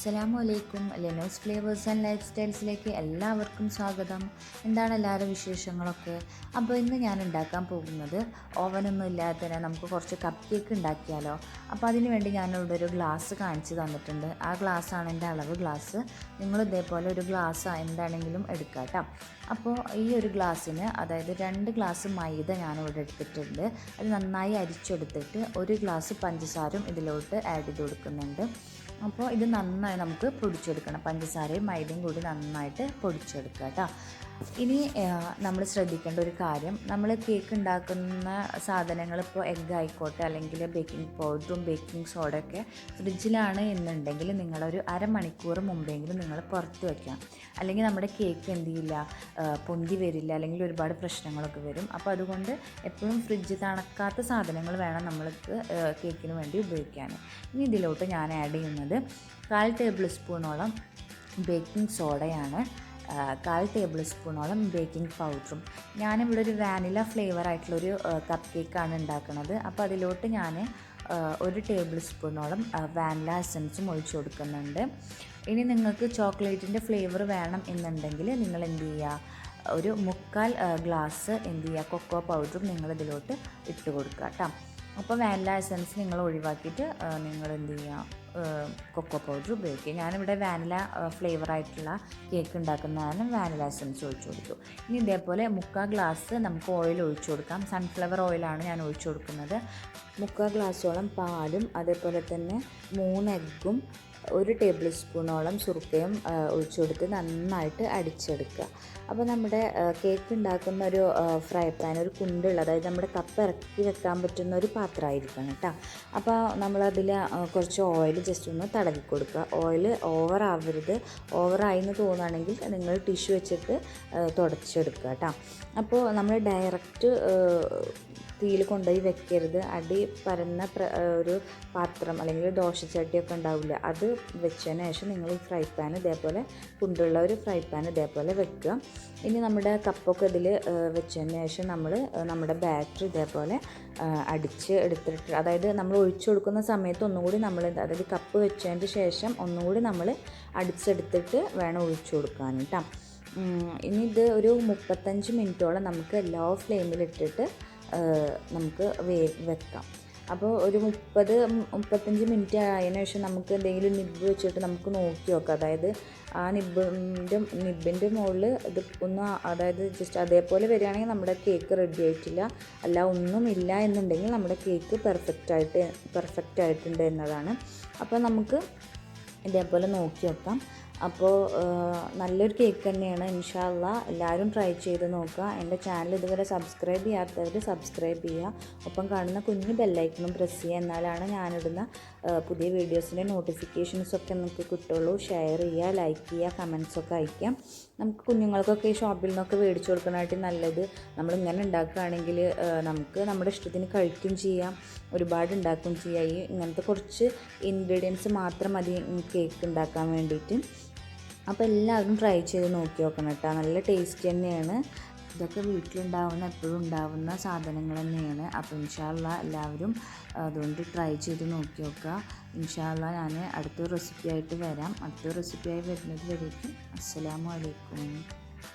അസ്സലാമു ലെനോസ് flavours and life സ്റ്റൈൽസിലേക്ക് എല്ലാവർക്കും സ്വാഗതം. എന്താണ് എല്ലാവരും വിശേഷങ്ങളൊക്കെ? അപ്പോൾ ഇന്ന് ഞാൻ ഉണ്ടാക്കാൻ പോകുന്നത് ഓവനൊന്നും ഇല്ലാതെ തന്നെ നമുക്ക് കുറച്ച് കപ്പ് കേക്ക് ഉണ്ടാക്കിയാലോ. അപ്പോൾ അതിന് വേണ്ടി ഞാനിവിടെ ഒരു ഗ്ലാസ് കാണിച്ച് തന്നിട്ടുണ്ട്. ആ ഗ്ലാസ്സാണ് എൻ്റെ അളവ് ഗ്ലാസ്. നിങ്ങൾ ഇതേപോലെ ഒരു ഗ്ലാസ് എന്താണെങ്കിലും എടുക്കാം കേട്ടോ. അപ്പോൾ ഈ ഒരു ഗ്ലാസ്സിന് അതായത് 2 ഗ്ലാസ് മൈദ ഞാനിവിടെ എടുത്തിട്ടുണ്ട്. അത് നന്നായി അരിച്ചെടുത്തിട്ട് 1 ഗ്ലാസ് പഞ്ചസാരയും ഇതിലോട്ട് ആഡ് ചെയ്ത് കൊടുക്കുന്നുണ്ട്. അപ്പോൾ ഇത് നന്നായി നമുക്ക് പൊടിച്ചെടുക്കണം. പഞ്ചസാരയും മൈദയും കൂടി നന്നായിട്ട് പൊടിച്ചെടുക്കുക കേട്ടോ. ഇനി നമ്മൾ ശ്രദ്ധിക്കേണ്ട ഒരു കാര്യം, നമ്മൾ കേക്ക് ഉണ്ടാക്കുന്ന സാധനങ്ങൾ ഇപ്പോൾ എഗ്ഗ് ആയിക്കോട്ടെ അല്ലെങ്കിൽ ബേക്കിംഗ് പൗഡറും ബേക്കിംഗ് സോഡയൊക്കെ ഫ്രിഡ്ജിലാണ് എന്നുണ്ടെങ്കിൽ നിങ്ങളൊരു അരമണിക്കൂർ മുമ്പെങ്കിലും നിങ്ങൾ പുറത്ത് വയ്ക്കാം. അല്ലെങ്കിൽ നമ്മുടെ കേക്ക് എന്ത് ചെയ്യില്ല, പൊന്തി വരില്ല, അല്ലെങ്കിൽ ഒരുപാട് പ്രശ്നങ്ങളൊക്കെ വരും. അപ്പോൾ അതുകൊണ്ട് എപ്പോഴും ഫ്രിഡ്ജ് തണുക്കാത്ത സാധനങ്ങൾ വേണം നമ്മൾക്ക് കേക്കിന് വേണ്ടി ഉപയോഗിക്കാൻ. ഇനി ഇതിലോട്ട് ഞാൻ ആഡ് ചെയ്യുന്നത് 1/4 ടേബിൾ സ്പൂണോളം ബേക്കിംഗ് സോഡയാണ്, 1/4 ടേബിൾ സ്പൂണോളം ബേക്കിംഗ് പൗഡറും. ഞാനിവിടെ ഒരു വാനില ഫ്ലേവർ ആയിട്ടുള്ളൊരു കപ്പ് കേക്കാണ് ഉണ്ടാക്കുന്നത്. അപ്പോൾ അതിലോട്ട് ഞാൻ 1 ടേബിൾ സ്പൂണോളം വാനില എസൻസും ഒഴിച്ചു കൊടുക്കുന്നുണ്ട്. ഇനി നിങ്ങൾക്ക് ചോക്ലേറ്റിൻ്റെ ഫ്ലേവർ വേണം എന്നുണ്ടെങ്കിൽ നിങ്ങൾ എന്ത് ചെയ്യുക, ഒരു 3/4 ഗ്ലാസ് എന്ത് ചെയ്യുക, കൊക്കോ പൗഡറും നിങ്ങളിതിലോട്ട് ഇട്ട് കൊടുക്കുക കേട്ടോ. അപ്പോൾ വാനില എസൻസ് നിങ്ങൾ ഒഴിവാക്കിയിട്ട് നിങ്ങൾ എന്ത് ചെയ്യുക, കൊക്കോ പൗഡർ ഉപയോഗിക്കുക. ഞാനിവിടെ വാനില ഫ്ലേവറായിട്ടുള്ള കേക്ക് ഉണ്ടാക്കുന്നതാണ് വാനില എസൻസ് ഒഴിച്ചു കൊടുത്തു. ഇനി ഇതേപോലെ 3/4 ഗ്ലാസ് നമുക്ക് ഓയിൽ ഒഴിച്ചു കൊടുക്കാം. സൺഫ്ലവർ ഓയിലാണ് ഞാൻ ഒഴിച്ചു കൊടുക്കുന്നത്. 3/4 ഗ്ലാസോളം പാലും അതേപോലെ തന്നെ 3 എഗ്ഗും 1 ടേബിൾ സ്പൂണോളം സുറുക്കയും ഒഴിച്ചു കൊടുത്ത് നന്നായിട്ട് അടിച്ചെടുക്കുക. അപ്പോൾ നമ്മുടെ കേക്ക് ഉണ്ടാക്കുന്ന ഒരു ഫ്രൈ പാൻ, ഒരു കുണ്ടുള്ള, അതായത് നമ്മുടെ കപ്പ് ഇറക്കി വെക്കാൻ പറ്റുന്ന ഒരു പാത്രമായിരിക്കണം കേട്ടോ. അപ്പോൾ നമ്മളതിൽ കുറച്ച് ഓയിൽ ജസ്റ്റ് ഒന്ന് തടവി കൊടുക്കുക. ഓയിൽ ഓവറാവരുത്. ഓവറായി എന്ന് തോന്നുകയാണെങ്കിൽ നിങ്ങൾ ടിഷ്യൂ വെച്ചിട്ട് തുടച്ചെടുക്കുക കേട്ടോ. അപ്പോൾ നമ്മൾ ഡയറക്റ്റ് തീയിൽ കൊണ്ടുപോയി വെക്കരുത്. അടി പരന്ന ഒരു പാത്രം അല്ലെങ്കിൽ ദോശച്ചട്ടിയൊക്കെ ഉണ്ടാവില്ല, അത് വെച്ചതിന് ശേഷം നിങ്ങൾ ഈ ഫ്രൈ പാൻ ഇതേപോലെ കുണ്ടുള്ള ഒരു ഫ്രൈ പാൻ ഇതേപോലെ വെക്കുക. ഇനി നമ്മുടെ കപ്പൊക്കെ ഇതിൽ വെച്ചതിന് ശേഷം നമ്മൾ നമ്മുടെ ബാറ്റർ ഇതേപോലെ അടിച്ച് എടുത്തിട്ട്, അതായത് നമ്മൾ ഒഴിച്ചു കൊടുക്കുന്ന സമയത്ത് ഒന്നുകൂടി നമ്മൾ, അതായത് കപ്പ് വെച്ചതിന് ശേഷം ഒന്നുകൂടി നമ്മൾ അടിച്ചെടുത്തിട്ട് വേണം ഒഴിച്ചു കൊടുക്കാൻ കേട്ടോ. ഇനി ഇത് ഒരു 35 മിനിറ്റോളം നമുക്ക് ലോ ഫ്ലെയിമിലിട്ടിട്ട് നമുക്ക് വെക്കാം. അപ്പോൾ ഒരു 30-35 മിനിറ്റ് ആയതിനു ശേഷം നമുക്ക് എന്തെങ്കിലും നിബ്ബ് വെച്ചിട്ട് നമുക്ക് നോക്കി നോക്കാം. അതായത് ആ നിബ്ബിൻ്റെ മുകളിൽ ഇത് ഒന്ന്, അതായത് ജസ്റ്റ് അതേപോലെ വരികയാണെങ്കിൽ നമ്മുടെ കേക്ക് റെഡി ആയിട്ടില്ല. അല്ല ഒന്നുമില്ല എന്നുണ്ടെങ്കിൽ നമ്മുടെ കേക്ക് പെർഫെക്റ്റ് ആയിട്ടുണ്ട് എന്നതാണ്. അപ്പോൾ നമുക്ക് ഇതേപോലെ നോക്കി വെക്കാം. അപ്പോൾ നല്ലൊരു കേക്ക് തന്നെയാണ്. ഇൻഷാ അല്ലാഹ് എല്ലാവരും ട്രൈ ചെയ്ത് നോക്കുക. എൻ്റെ ചാനൽ ഇതുവരെ സബ്സ്ക്രൈബ് ചെയ്യാത്തവർ സബ്സ്ക്രൈബ് ചെയ്യുക. ഒപ്പം കാണുന്ന കുഞ്ഞ് ബെല്ലൈക്കണും പ്രസ് ചെയ്യുക. എന്നാലാണ് ഞാനിടുന്ന പുതിയ വീഡിയോസിൻ്റെ നോട്ടിഫിക്കേഷൻസൊക്കെ നമുക്ക് കിട്ടുള്ളൂ. ഷെയർ ചെയ്യുക, ലൈക്ക് ചെയ്യുക, കമൻസൊക്കെ അയയ്ക്കാം. നമുക്ക് കുഞ്ഞുങ്ങൾക്കൊക്കെ ഈ ഷോപ്പിൽ നിന്നൊക്കെ മേടിച്ച് കൊടുക്കാനായിട്ട് നല്ലത് നമ്മളിങ്ങനെ ഉണ്ടാക്കുകയാണെങ്കിൽ നമുക്ക് നമ്മുടെ ഇഷ്ടത്തിന് കഴിക്കുകയും ചെയ്യാം, ഒരുപാട് ഉണ്ടാക്കുകയും ചെയ്യാം. ഈ ഇങ്ങനത്തെ കുറച്ച് ഇൻഗ്രീഡിയൻസ് മാത്രം മതി കേക്ക് ഉണ്ടാക്കാൻ വേണ്ടിയിട്ട്. അപ്പോൾ എല്ലാവരും ട്രൈ ചെയ്ത് നോക്കി നോക്കണം കേട്ടോ. നല്ല ടേസ്റ്റ് തന്നെയാണ്. ഇതൊക്കെ വീട്ടിലുണ്ടാവുന്ന, എപ്പോഴും ഉണ്ടാവുന്ന സാധനങ്ങൾ തന്നെയാണ്. അപ്പോൾ ഇൻഷാ അല്ലാഹ് എല്ലാവരും അതുകൊണ്ട് ട്രൈ ചെയ്ത് നോക്കി നോക്കുക. ഇൻഷാ അല്ലാഹ് ഞാൻ അടുത്ത റെസിപ്പി ആയിട്ട് വരാം. അടുത്ത റെസിപ്പിയായി വരുന്നത് വരേക്കും അസ്സലാമു അലൈക്കും.